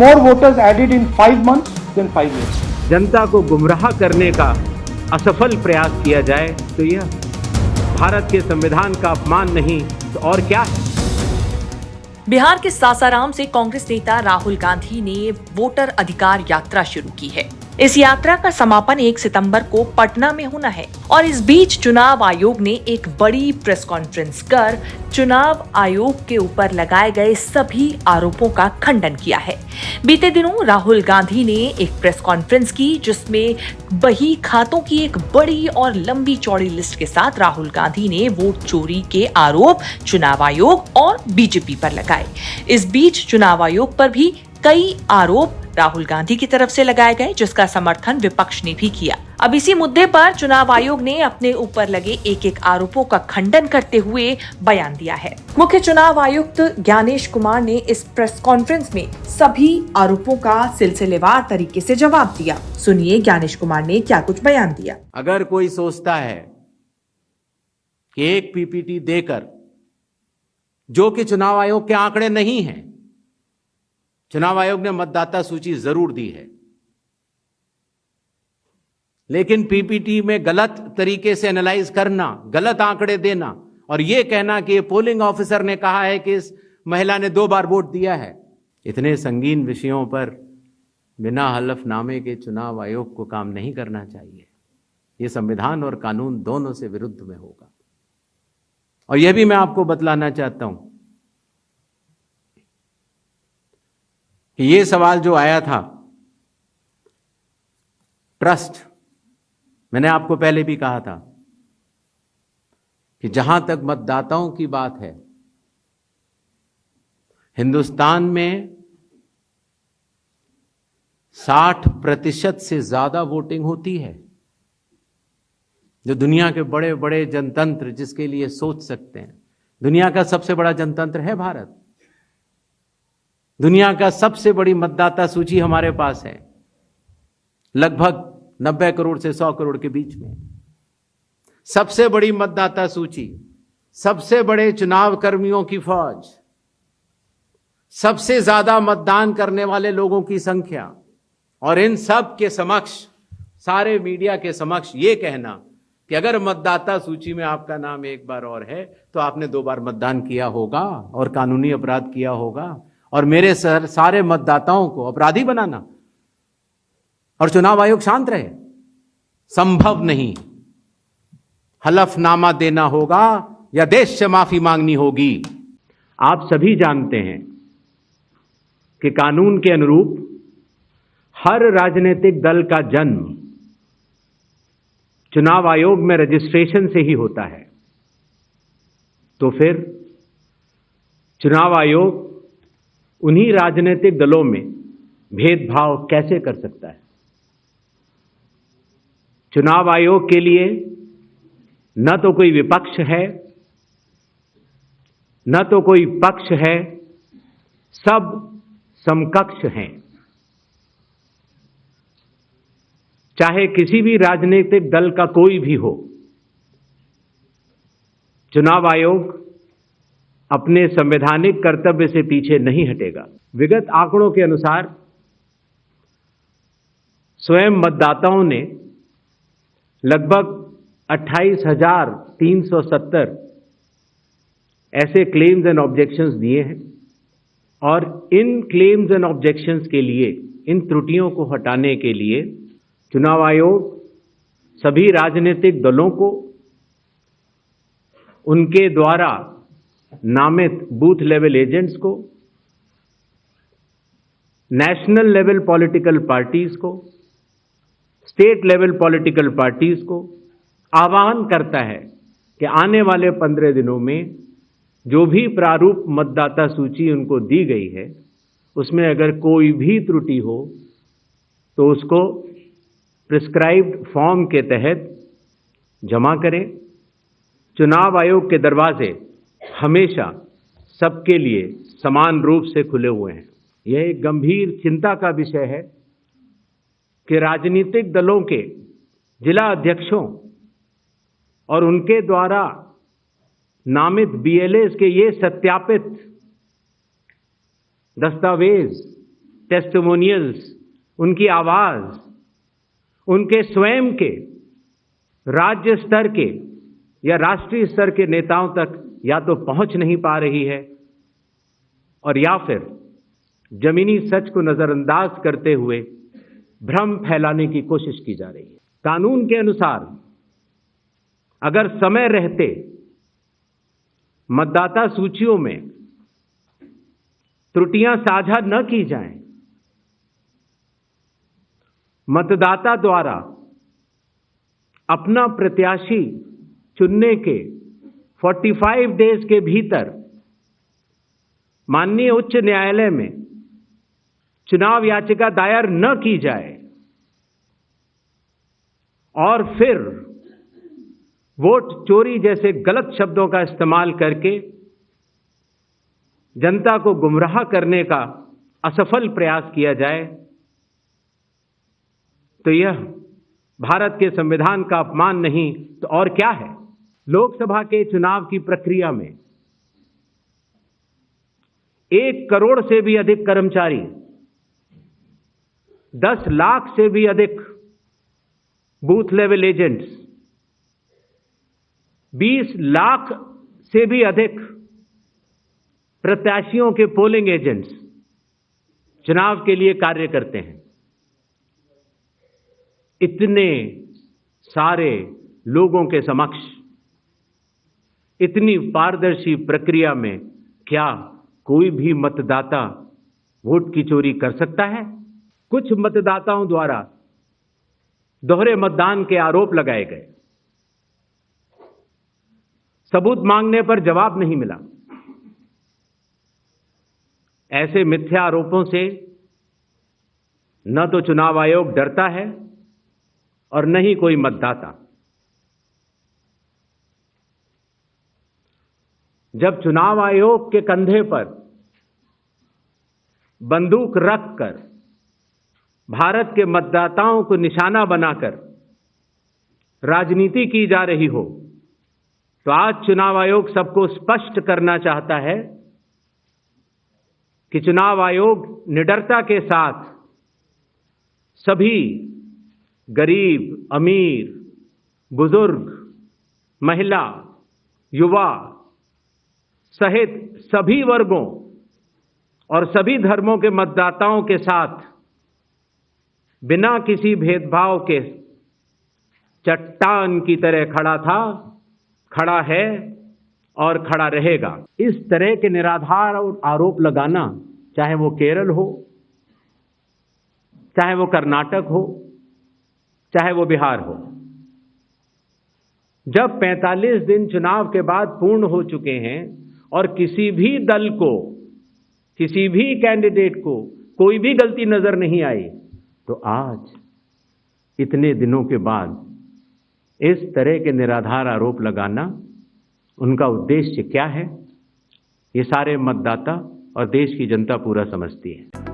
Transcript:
more voters added in 5 months than 5 years. जनता को गुमराह करने का असफल प्रयास किया जाए तो यह भारत के संविधान का अपमान नहीं तो और क्या है। बिहार के सासाराम से कांग्रेस नेता राहुल गांधी ने वोटर अधिकार यात्रा शुरू की है। इस यात्रा का समापन 1 सितंबर को पटना में होना है और इस बीच चुनाव आयोग ने एक बड़ी प्रेस कॉन्फ्रेंस कर चुनाव आयोग के ऊपर लगाए गए सभी आरोपों का खंडन किया है। बीते दिनों राहुल गांधी ने एक प्रेस कॉन्फ्रेंस की जिसमें बही खातों की एक बड़ी और लंबी चौड़ी लिस्ट के साथ राहुल गांधी ने वोट चोरी के आरोप चुनाव आयोग और बीजेपी पर लगाए। इस बीच चुनाव आयोग पर भी कई आरोप राहुल गांधी की तरफ से लगाए गए जिसका समर्थन विपक्ष ने भी किया। अब इसी मुद्दे पर चुनाव आयोग ने अपने ऊपर लगे एक आरोपों का खंडन करते हुए बयान दिया है। मुख्य चुनाव आयुक्त ज्ञानेश कुमार ने इस प्रेस कॉन्फ्रेंस में सभी आरोपों का सिलसिलेवार तरीके से जवाब दिया। सुनिए ज्ञानेश कुमार ने क्या कुछ बयान दिया। अगर कोई सोचता है कि एक पीपीटी देकर, जो कि चुनाव आयोग के आंकड़े नहीं हैं, चुनाव आयोग ने मतदाता सूची जरूर दी है, लेकिन पीपीटी में गलत तरीके से एनालाइज करना, गलत आंकड़े देना और यह कहना कि पोलिंग ऑफिसर ने कहा है कि इस महिला ने 2 बार वोट दिया है, इतने संगीन विषयों पर बिना हलफनामे के चुनाव आयोग को काम नहीं करना चाहिए। यह संविधान और कानून दोनों से विरुद्ध में होगा। और यह भी मैं आपको बतलाना चाहता हूं कि ये सवाल जो आया था ट्रस्ट, मैंने आपको पहले भी कहा था कि जहां तक मतदाताओं की बात है, हिंदुस्तान में 60% से ज्यादा वोटिंग होती है। जो दुनिया के बड़े बड़े जनतंत्र जिसके लिए सोच सकते हैं, दुनिया का सबसे बड़ा जनतंत्र है भारत। दुनिया का सबसे बड़ी मतदाता सूची हमारे पास है, लगभग 90 करोड़ से 100 करोड़ के बीच में। सबसे बड़ी मतदाता सूची, सबसे बड़े चुनाव कर्मियों की फौज, सबसे ज्यादा मतदान करने वाले लोगों की संख्या, और इन सब के समक्ष, सारे मीडिया के समक्ष ये कहना कि अगर मतदाता सूची में आपका नाम एक बार और है तो आपने 2 बार मतदान किया होगा और कानूनी अपराध किया होगा, और मेरे सारे मतदाताओं को अपराधी बनाना और चुनाव आयोग शांत रहे, संभव नहीं। हलफनामा देना होगा या देश से माफी मांगनी होगी। आप सभी जानते हैं कि कानून के अनुरूप हर राजनीतिक दल का जन्म चुनाव आयोग में रजिस्ट्रेशन से ही होता है। तो फिर चुनाव आयोग उन्हीं राजनीतिक दलों में भेदभाव कैसे कर सकता है? चुनाव आयोग के लिए न तो कोई विपक्ष है, न तो कोई पक्ष है, सब समकक्ष हैं। चाहे किसी भी राजनीतिक दल का कोई भी हो, चुनाव आयोग अपने संवैधानिक कर्तव्य से पीछे नहीं हटेगा। विगत आंकड़ों के अनुसार स्वयं मतदाताओं ने लगभग 28,370 ऐसे क्लेम्स एंड ऑब्जेक्शंस दिए हैं, और इन क्लेम्स एंड ऑब्जेक्शंस के लिए, इन त्रुटियों को हटाने के लिए चुनाव आयोग सभी राजनीतिक दलों को उनके द्वारा नामित बूथ लेवल एजेंट्स को, नेशनल लेवल पॉलिटिकल पार्टीज को, स्टेट लेवल पॉलिटिकल पार्टीज को आह्वान करता है कि आने वाले 15 दिनों में जो भी प्रारूप मतदाता सूची उनको दी गई है, उसमें अगर कोई भी त्रुटि हो तो उसको प्रिस्क्राइब्ड फॉर्म के तहत जमा करें। चुनाव आयोग के दरवाजे हमेशा सबके लिए समान रूप से खुले हुए हैं। यह एक गंभीर चिंता का विषय है कि राजनीतिक दलों के जिला अध्यक्षों और उनके द्वारा नामित बीएलएस के ये सत्यापित दस्तावेज टेस्टिमोनियल्स, उनकी आवाज, उनके स्वयं के राज्य स्तर के या राष्ट्रीय स्तर के नेताओं तक या तो पहुंच नहीं पा रही है और या फिर जमीनी सच को नजरअंदाज करते हुए भ्रम फैलाने की कोशिश की जा रही है। कानून के अनुसार अगर समय रहते मतदाता सूचियों में त्रुटियां साझा न की जाएं, मतदाता द्वारा अपना प्रत्याशी चुनने के 45 डेज के भीतर माननीय उच्च न्यायालय में चुनाव याचिका दायर न की जाए और फिर वोट चोरी जैसे गलत शब्दों का इस्तेमाल करके जनता को गुमराह करने का असफल प्रयास किया जाए, तो यह भारत के संविधान का अपमान नहीं तो और क्या है। लोकसभा के चुनाव की प्रक्रिया में 1 करोड़ से भी अधिक कर्मचारी, 10 लाख से भी अधिक बूथ लेवल एजेंट्स, 20 लाख से भी अधिक प्रत्याशियों के पोलिंग एजेंट्स चुनाव के लिए कार्य करते हैं। इतने सारे लोगों के समक्ष इतनी पारदर्शी प्रक्रिया में क्या कोई भी मतदाता वोट की चोरी कर सकता है? कुछ मतदाताओं द्वारा दोहरे मतदान के आरोप लगाए गए, सबूत मांगने पर जवाब नहीं मिला। ऐसे मिथ्या आरोपों से न तो चुनाव आयोग डरता है और न ही कोई मतदाता। जब चुनाव आयोग के कंधे पर बंदूक रखकर भारत के मतदाताओं को निशाना बनाकर राजनीति की जा रही हो, तो आज चुनाव आयोग सबको स्पष्ट करना चाहता है कि चुनाव आयोग निडरता के साथ सभी गरीब, अमीर, बुजुर्ग, महिला, युवा सहित सभी वर्गों और सभी धर्मों के मतदाताओं के साथ बिना किसी भेदभाव के चट्टान की तरह खड़ा था, खड़ा है और खड़ा रहेगा। इस तरह के निराधार आरोप लगाना, चाहे वो केरल हो, चाहे वो कर्नाटक हो, चाहे वो बिहार हो, जब 45 दिन चुनाव के बाद पूर्ण हो चुके हैं और किसी भी दल को, किसी भी कैंडिडेट को कोई भी गलती नजर नहीं आई, तो आज इतने दिनों के बाद इस तरह के निराधार आरोप लगाना, उनका उद्देश्य क्या है, ये सारे मतदाता और देश की जनता पूरा समझती है।